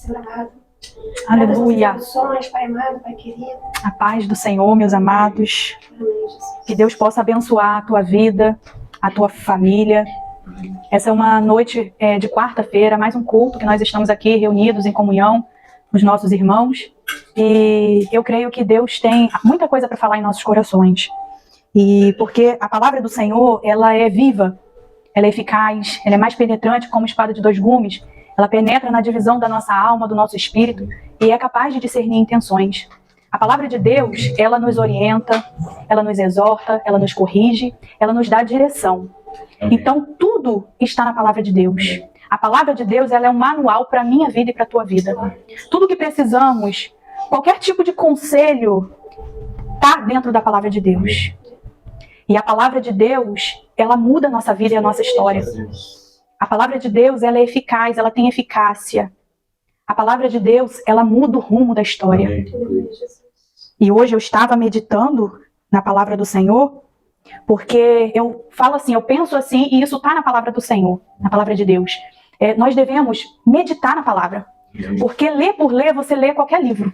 Senhor amado. Aleluia. Pai amado, Pai querido. A paz do Senhor, meus amados. Amém, Jesus. Que Deus possa abençoar a tua vida, a tua família. Essa é uma noite de quarta-feira, mais um culto que nós estamos aqui reunidos em comunhão com os nossos irmãos. E eu creio que Deus tem muita coisa para falar em nossos corações. E porque a palavra do Senhor, ela é viva, ela é eficaz, ela é mais penetrante como espada de dois gumes. Ela penetra na divisão da nossa alma, do nosso espírito, e é capaz de discernir intenções. A palavra de Deus, ela nos orienta, ela nos exorta, ela nos corrige, ela nos dá direção. Então, tudo está na palavra de Deus. A palavra de Deus, ela é um manual para a minha vida e para a tua vida. Tudo que precisamos, qualquer tipo de conselho, está dentro da palavra de Deus. E a palavra de Deus, ela muda a nossa vida e a nossa história. A palavra de Deus, ela é eficaz, ela tem eficácia. A palavra de Deus, ela muda o rumo da história. E hoje eu estava meditando na palavra do Senhor, porque eu falo assim, eu penso assim, e isso está na palavra do Senhor, na palavra de Deus. Nós devemos meditar na palavra, porque ler por ler, você lê qualquer livro.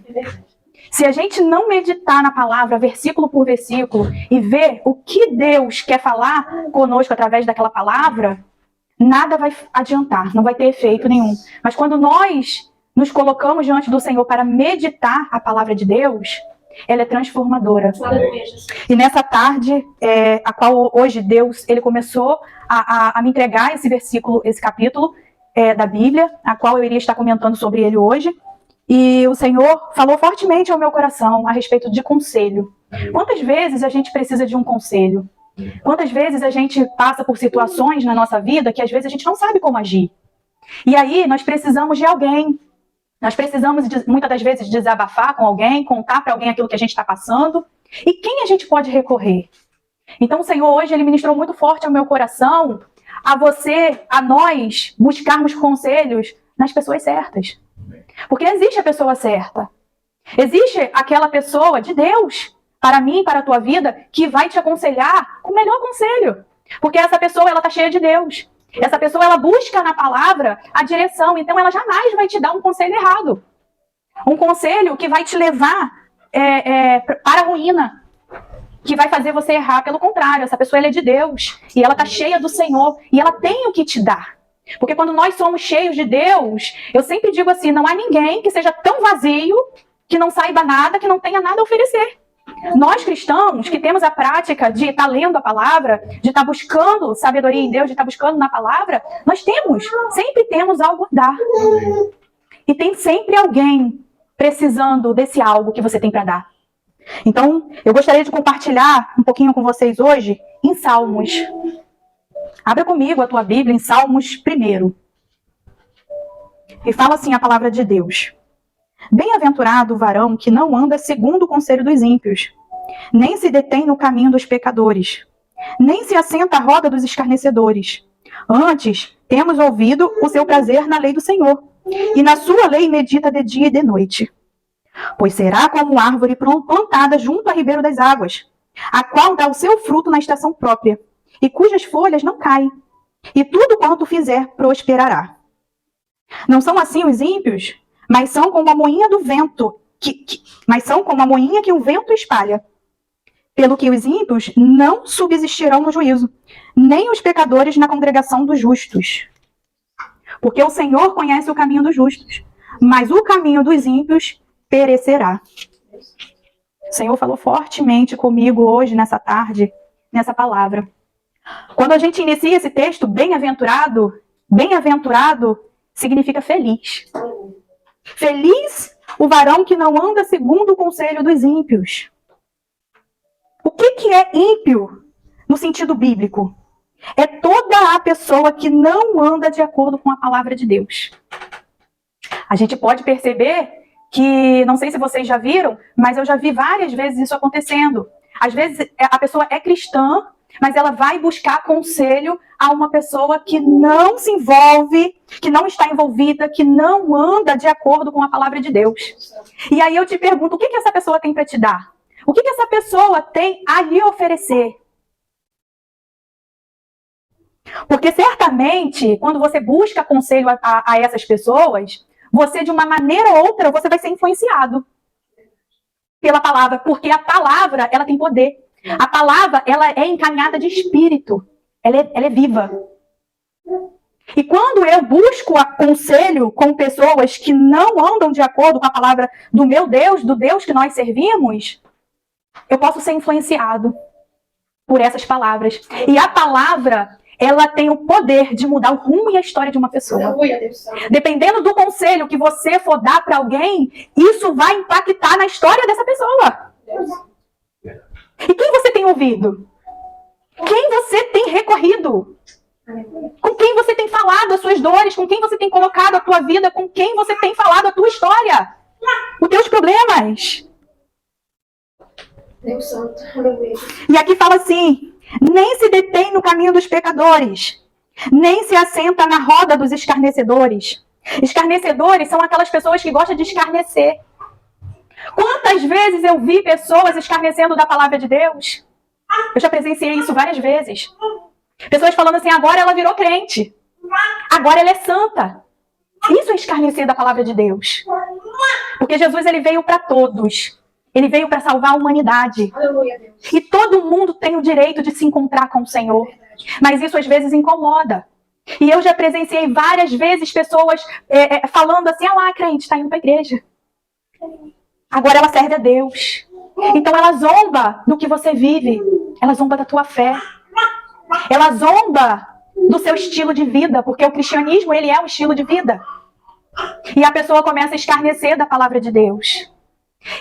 Se a gente não meditar na palavra, versículo por versículo, e ver o que Deus quer falar conosco através daquela palavra, nada vai adiantar, não vai ter efeito nenhum. Mas quando nós nos colocamos diante do Senhor para meditar a palavra de Deus, ela é transformadora. E nessa tarde, a qual hoje Deus ele começou a me entregar esse versículo, esse capítulo da Bíblia, a qual eu iria estar comentando sobre ele hoje. E o Senhor falou fortemente ao meu coração a respeito de conselho. Quantas vezes a gente precisa de um conselho? Quantas vezes a gente passa por situações na nossa vida que às vezes a gente não sabe como agir. E aí nós precisamos de alguém. Nós precisamos muitas das vezes desabafar com alguém, contar para alguém aquilo que a gente está passando. E quem a gente pode recorrer? Então o Senhor hoje ele ministrou muito forte ao meu coração a você, a nós, buscarmos conselhos nas pessoas certas. Porque existe a pessoa certa. Existe aquela pessoa de Deus para mim, para a tua vida, que vai te aconselhar com o melhor conselho. Porque essa pessoa, ela está cheia de Deus. Essa pessoa, ela busca na palavra a direção. Então, ela jamais vai te dar um conselho errado. Um conselho que vai te levar para a ruína. Que vai fazer você errar. Pelo contrário, essa pessoa, ela é de Deus. E ela está cheia do Senhor. E ela tem o que te dar. Porque quando nós somos cheios de Deus, eu sempre digo assim, não há ninguém que seja tão vazio, que não saiba nada, que não tenha nada a oferecer. Nós cristãos que temos a prática de estar lendo a palavra, de estar buscando sabedoria em Deus, de estar buscando na palavra, nós sempre temos algo a dar. E tem sempre alguém precisando desse algo que você tem para dar. Então, eu gostaria de compartilhar um pouquinho com vocês hoje em Salmos. Abra comigo a tua Bíblia em Salmos 1. E fala assim a palavra de Deus. Bem-aventurado o varão que não anda segundo o conselho dos ímpios, nem se detém no caminho dos pecadores, nem se assenta à roda dos escarnecedores. Antes, temos ouvido o seu prazer na lei do Senhor, e na sua lei medita de dia e de noite. Pois será como árvore plantada junto ao ribeiro das águas, a qual dá o seu fruto na estação própria, e cujas folhas não caem, e tudo quanto fizer prosperará. Não são assim os ímpios, mas são como a moinha do vento, que o vento espalha. Pelo que os ímpios não subsistirão no juízo, nem os pecadores na congregação dos justos. Porque o Senhor conhece o caminho dos justos, mas o caminho dos ímpios perecerá. O Senhor falou fortemente comigo hoje, nessa tarde, nessa palavra. Quando a gente inicia esse texto, bem-aventurado significa feliz. Feliz o varão que não anda segundo o conselho dos ímpios. O que é ímpio no sentido bíblico? É toda a pessoa que não anda de acordo com a palavra de Deus. A gente pode perceber que, não sei se vocês já viram, mas eu já vi várias vezes isso acontecendo. Às vezes a pessoa é cristã, mas ela vai buscar conselho a uma pessoa que não se envolve, que não está envolvida, que não anda de acordo com a palavra de Deus. E aí eu te pergunto, o que essa pessoa tem para te dar? O que essa pessoa tem a lhe oferecer? Porque certamente, quando você busca conselho a essas pessoas, você de uma maneira ou outra, você vai ser influenciado pela palavra, porque a palavra, ela tem poder. A palavra, ela é encaminhada de espírito. Ela é viva. E quando eu busco conselho com pessoas que não andam de acordo com a palavra do meu Deus, do Deus que nós servimos, eu posso ser influenciado por essas palavras. E a palavra, ela tem o poder de mudar o rumo e a história de uma pessoa. Aleluia, Deus Santo. Dependendo do conselho que você for dar para alguém, isso vai impactar na história dessa pessoa. Deus. E quem você tem ouvido? Quem você tem recorrido? Aleluia. Com quem você tem falado as suas dores? Com quem você tem colocado a tua vida? Com quem você tem falado a tua história? Os teus problemas? Deus Santo. Aleluia. E aqui fala assim: nem se detém no caminho dos pecadores, nem se assenta na roda dos escarnecedores. Escarnecedores são aquelas pessoas que gostam de escarnecer. Quantas vezes eu vi pessoas escarnecendo da palavra de Deus? Eu já presenciei isso várias vezes. Pessoas falando assim: agora ela virou crente, agora ela é santa. Isso é escarnecer da palavra de Deus. Porque Jesus, ele veio para todos. Ele veio para salvar a humanidade. Aleluia, Deus. E todo mundo tem o direito de se encontrar com o Senhor. Mas isso às vezes incomoda. E eu já presenciei várias vezes pessoas falando assim: ah lá, crente, está indo para a igreja. Agora ela serve a Deus. Então ela zomba do que você vive. Ela zomba da tua fé. Ela zomba do seu estilo de vida. Porque o cristianismo, ele é um estilo de vida. E a pessoa começa a escarnecer da palavra de Deus.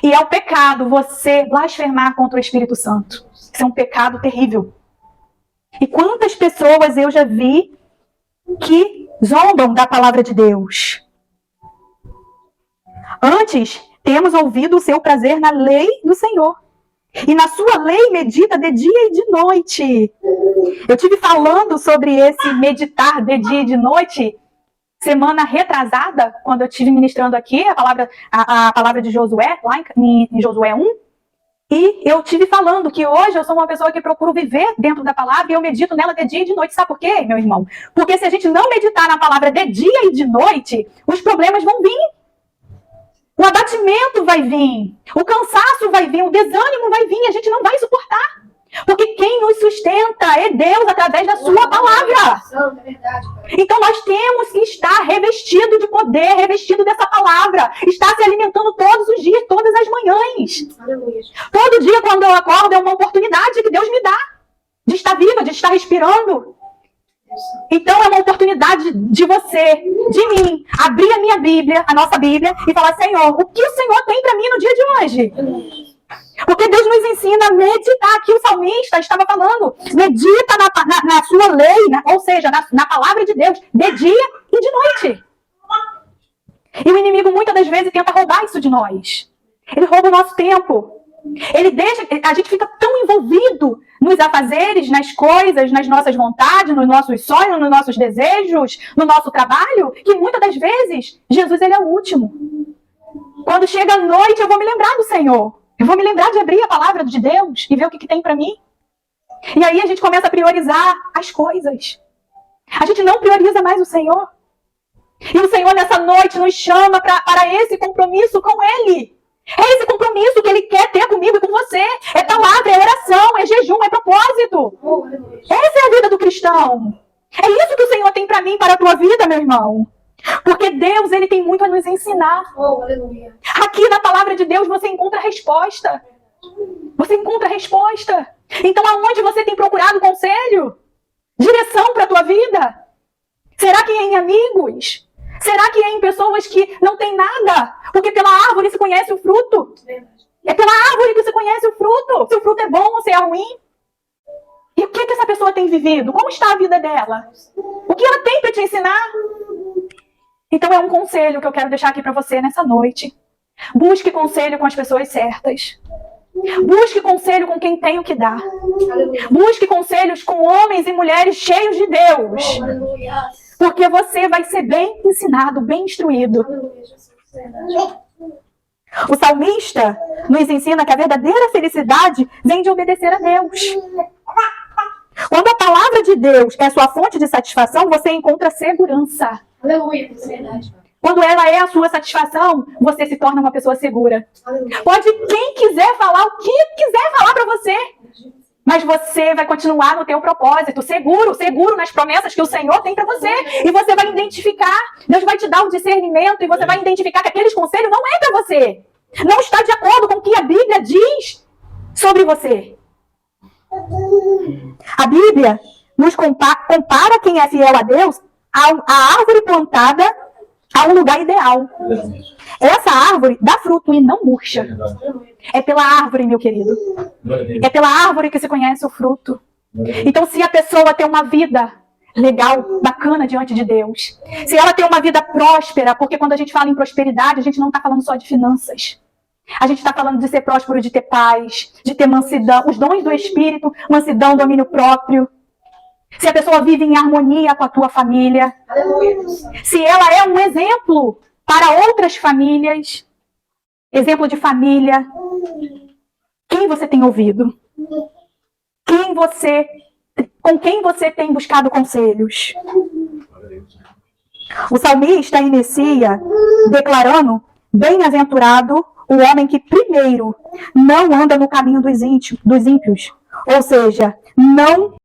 E é o pecado você blasfemar contra o Espírito Santo. Isso é um pecado terrível. E quantas pessoas eu já vi que zombam da palavra de Deus? Antes, temos ouvido o seu prazer na lei do Senhor. E na sua lei medita de dia e de noite. Eu tive falando sobre esse meditar de dia e de noite semana retrasada, quando eu estive ministrando aqui a palavra de Josué, lá em Josué 1. E eu estive falando que hoje eu sou uma pessoa que procuro viver dentro da palavra e eu medito nela de dia e de noite. Sabe por quê, meu irmão? Porque se a gente não meditar na palavra de dia e de noite, os problemas vão vir. O abatimento vai vir, o cansaço vai vir, o desânimo vai vir, a gente não vai suportar. Porque quem nos sustenta é Deus através da sua palavra. Santo, é verdade, Pai. Então nós temos que estar revestido de poder, revestido dessa palavra. Estar se alimentando todos os dias, todas as manhãs. Aleluia. Todo dia quando eu acordo é uma oportunidade que Deus me dá. De estar viva, de estar respirando. Então é uma oportunidade de você, de mim, abrir a minha Bíblia, a nossa Bíblia, e falar: Senhor, o que o Senhor tem para mim no dia de hoje? Porque Deus nos ensina a meditar. Aqui o salmista estava falando: medita na sua lei, ou seja, na palavra de Deus, de dia e de noite. E o inimigo muitas das vezes tenta roubar isso de nós. Ele rouba o nosso tempo. Ele deixa, a gente fica tão envolvido nos afazeres, nas coisas, nas nossas vontades, nos nossos sonhos, nos nossos desejos, no nosso trabalho, que muitas das vezes Jesus, ele é o último. Quando chega a noite, eu vou me lembrar do Senhor. Eu vou me lembrar de abrir a palavra de Deus e ver o que tem para mim. E aí a gente começa a priorizar as coisas. A gente não prioriza mais o Senhor. E o Senhor nessa noite nos chama para esse compromisso com Ele. É esse compromisso que Ele quer ter comigo e com você. É palavra, é oração, é jejum, é propósito. Oh, aleluia. Essa é a vida do cristão. É isso que o Senhor tem para mim, para a tua vida, meu irmão. Porque Deus, Ele tem muito a nos ensinar. Oh, aleluia. Aqui na palavra de Deus você encontra a resposta. Você encontra a resposta. Então aonde você tem procurado conselho? Direção para a tua vida? Será que é em amigos? Será que é em pessoas que não têm nada? Porque pela árvore se conhece o fruto. Verdade. É pela árvore que se conhece o fruto. Se o fruto é bom ou se é ruim. E o que essa pessoa tem vivido? Como está a vida dela? O que ela tem para te ensinar? Então é um conselho que eu quero deixar aqui para você nessa noite. Busque conselho com as pessoas certas. Busque conselho com quem tem o que dar. Aleluia. Busque conselhos com homens e mulheres cheios de Deus. Oh, aleluia. Porque você vai ser bem ensinado, bem instruído. Aleluia, Jesus. Verdade. O salmista nos ensina que a verdadeira felicidade vem de obedecer a Deus. Quando a palavra de Deus é sua fonte de satisfação, você encontra segurança. Aleluia, Deus. Verdade. Quando ela é a sua satisfação, você se torna uma pessoa segura. Aleluia. Pode quem quiser falar o que quiser falar para você. Mas você vai continuar no teu propósito, seguro nas promessas que o Senhor tem para você. E você vai identificar, Deus vai te dar o discernimento e você vai identificar que aqueles conselhos não é para você. Não está de acordo com o que a Bíblia diz sobre você. A Bíblia nos compara quem é fiel a Deus a árvore plantada a um lugar ideal. Essa árvore dá fruto e não murcha. É pela árvore, meu querido. É pela árvore que se conhece o fruto. Então, se a pessoa tem uma vida legal, bacana diante de Deus, se ela tem uma vida próspera, porque quando a gente fala em prosperidade, a gente não está falando só de finanças. A gente está falando de ser próspero, de ter paz, de ter mansidão, os dons do Espírito, mansidão, domínio próprio. Se a pessoa vive em harmonia com a tua família. Aleluia. Se ela é um exemplo para outras famílias. Exemplo de família. Quem você tem ouvido? Com quem você tem buscado conselhos? O salmista inicia declarando: bem-aventurado o homem que primeiro não anda no caminho dos ímpios. Ou seja, não